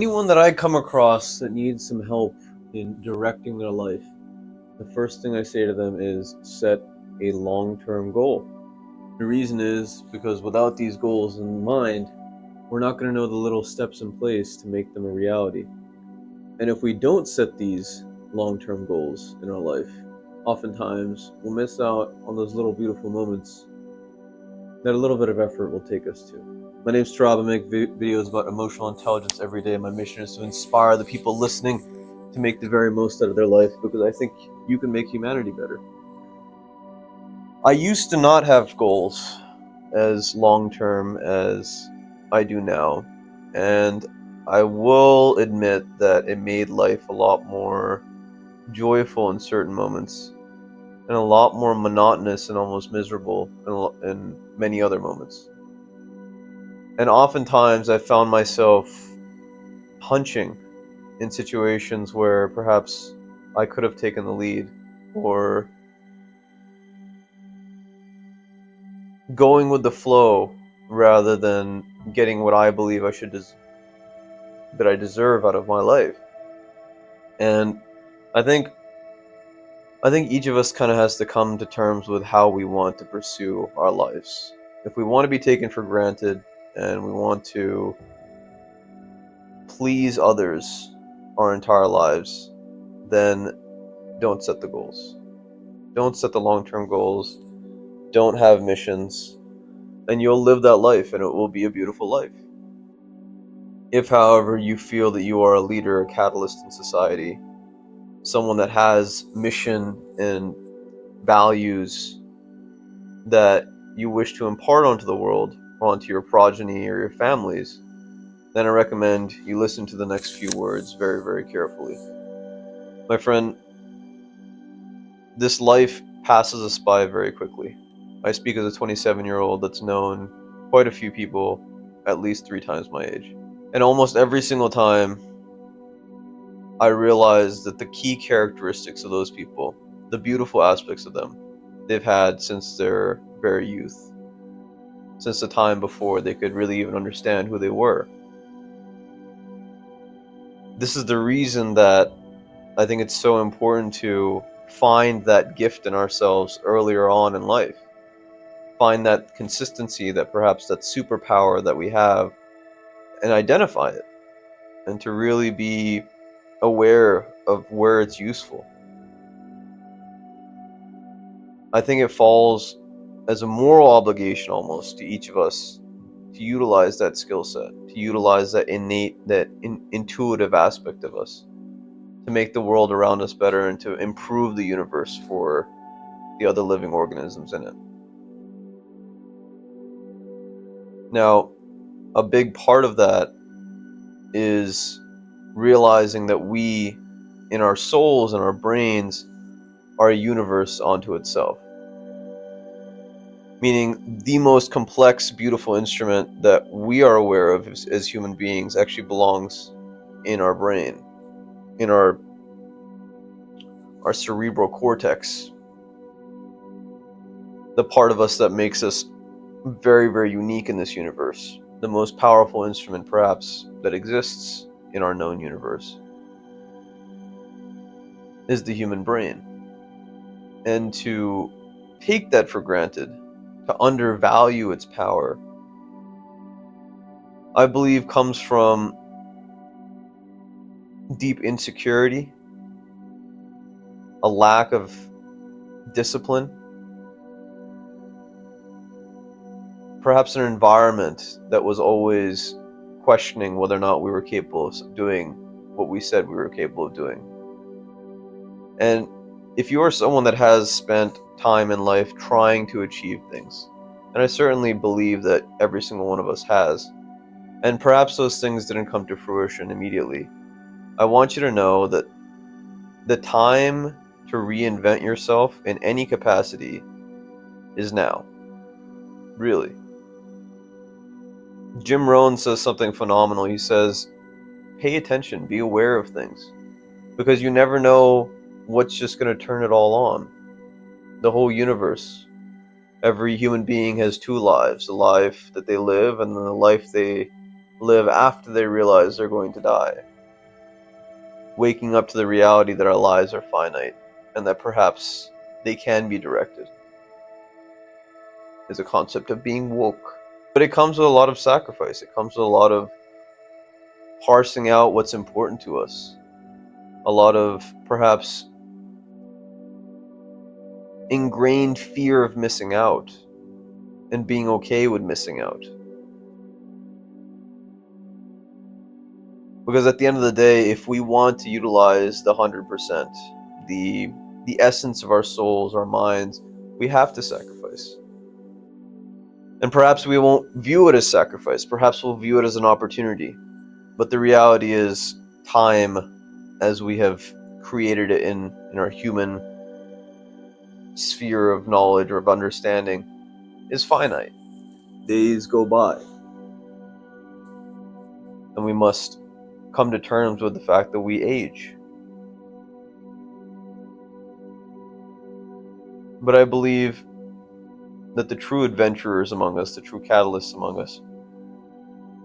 Anyone that I come across that needs some help in directing their life, the first thing I say to them is set a long-term goal. The reason is because without these goals in mind, we're not going to know the little steps in place to make them a reality. And if we don't set these long-term goals in our life, oftentimes we'll miss out on those little beautiful moments that a little bit of effort will take us to. My name's Tarab. I make videos about emotional intelligence every day. My mission is to inspire the people listening to make the very most out of their life because I think you can make humanity better. I used to not have goals as long term as I do now, and I will admit that it made life a lot more joyful in certain moments and a lot more monotonous and almost miserable in many other moments. And oftentimes I found myself hunching in situations where perhaps I could have taken the lead, or going with the flow rather than getting what I believe that I deserve out of my life. And I think I think each of us kind of has to come to terms with how we want to pursue our lives. If we want to be taken for granted and we want to please others our entire lives, then don't set the goals. Don't set the long-term goals. Don't have missions, and you'll live that life and it will be a beautiful life. If, however, you feel that you are a leader, a catalyst in society, someone that has mission and values that you wish to impart onto the world or onto your progeny or your families, then I recommend you listen to the next few words very, very carefully. My friend, this life passes us by very quickly. I speak as a 27-year-old that's known quite a few people at least 3 times my age. And almost every single time, I realize that the key characteristics of those people, the beautiful aspects of them, they've had since their very youth, since the time before they could really even understand who they were. This is the reason that I think it's so important to find that gift in ourselves earlier on in life. Find that consistency, that perhaps that superpower that we have, and identify it, and to really be aware of where it's useful. I think it falls as a moral obligation almost to each of us to utilize that skill set, to utilize that intuitive aspect of us, to make the world around us better and to improve the universe for the other living organisms in it. Now, a big part of that is realizing that we, in our souls and our brains, are a universe unto itself. Meaning, the most complex, beautiful instrument that we are aware of as human beings actually belongs in our brain, in our cerebral cortex, the part of us that makes us very, very unique in this universe. The most powerful instrument, perhaps, that exists in our known universe is the human brain. And to take that for granted, to undervalue its power, I believe comes from deep insecurity, a lack of discipline, perhaps an environment that was always questioning whether or not we were capable of doing what we said we were capable of doing. And if you are someone that has spent time in life trying to achieve things, and I certainly believe that every single one of us has, and perhaps those things didn't come to fruition immediately, I want you to know that the time to reinvent yourself in any capacity is now. Really. Jim Rohn says something phenomenal. He says, pay attention, be aware of things, because you never know what's just going to turn it all on. The whole universe, every human being has two lives, the life that they live and the life they live after they realize they're going to die, waking up to the reality that our lives are finite and that perhaps they can be directed, is a concept of being woke. But it comes with a lot of sacrifice. It comes with a lot of parsing out what's important to us, a lot of perhaps ingrained fear of missing out and being okay with missing out. Because at the end of the day, if we want to utilize the 100%, the essence of our souls, our minds, we have to sacrifice. And perhaps we won't view it as sacrifice. Perhaps we'll view it as an opportunity. But the reality is, time, as we have created it in our human sphere of knowledge or of understanding, is finite. Days go by. And we must come to terms with the fact that we age. But I believe that the true adventurers among us, the true catalysts among us,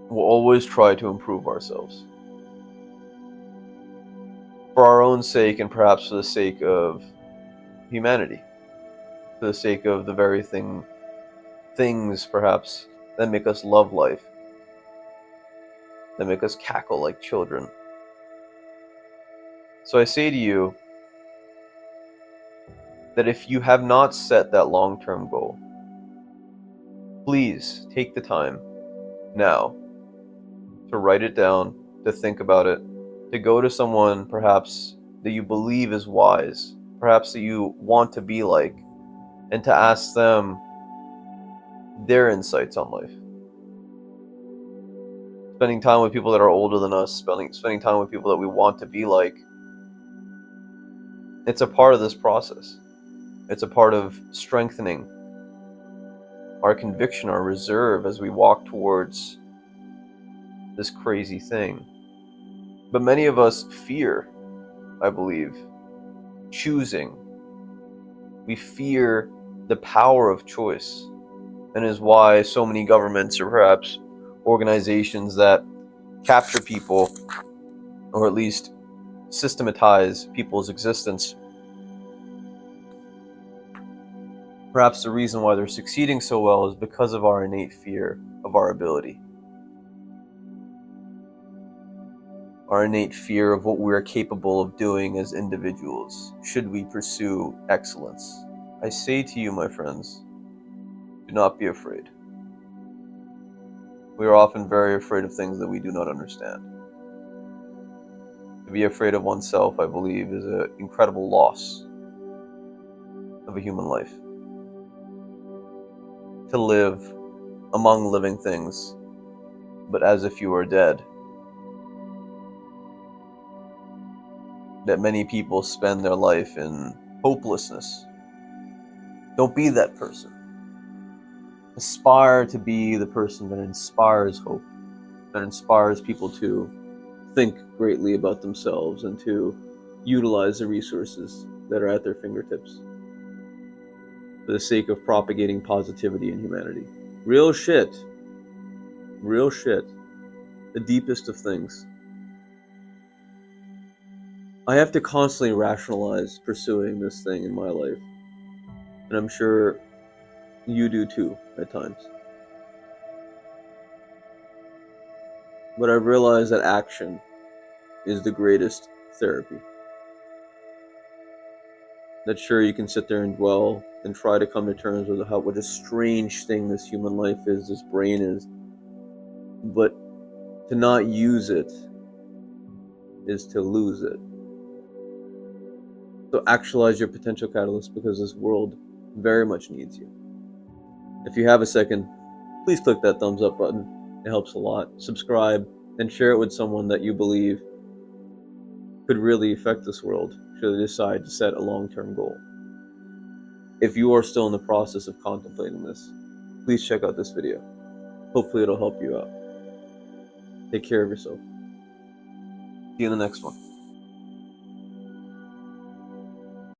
will always try to improve ourselves. For our own sake, and perhaps for the sake of humanity. For the sake of the very things, perhaps, that make us love life. That make us cackle like children. So I say to you that if you have not set that long-term goal, please take the time now to write it down, to think about it, to go to someone perhaps that you believe is wise, perhaps that you want to be like, and to ask them their insights on life. Spending time with people that are older than us, spending time with people that we want to be like, it's a part of this process. It's a part of strengthening our conviction, our reserve as we walk towards this crazy thing. But many of us fear, I believe, choosing. We fear the power of choice, and is why so many governments or perhaps organizations that capture people, or at least systematize people's existence, perhaps the reason why they're succeeding so well is because of our innate fear of our ability. Our innate fear of what we're capable of doing as individuals, should we pursue excellence. I say to you, my friends, do not be afraid. We are often very afraid of things that we do not understand. To be afraid of oneself, I believe, is an incredible loss of a human life. To live among living things, but as if you are dead. That many people spend their life in hopelessness. Don't be that person. Aspire to be the person that inspires hope, that inspires people to think greatly about themselves and to utilize the resources that are at their fingertips for the sake of propagating positivity in humanity. Real shit, the deepest of things. I have to constantly rationalize pursuing this thing in my life, and I'm sure you do too at times. But I've realized that action is the greatest therapy. That sure, you can sit there and dwell and try to come to terms with what a strange thing this human life is, this brain is, but to not use it is to lose it. So actualize your potential catalyst, because this world very much needs you. If you have a second, please click that thumbs up button. It helps a lot. Subscribe and share it with someone that you believe could really affect this world should they decide to set a long-term goal. If you are still in the process of contemplating this, please check out this video. Hopefully it'll help you out. Take care of yourself. See you in the next one.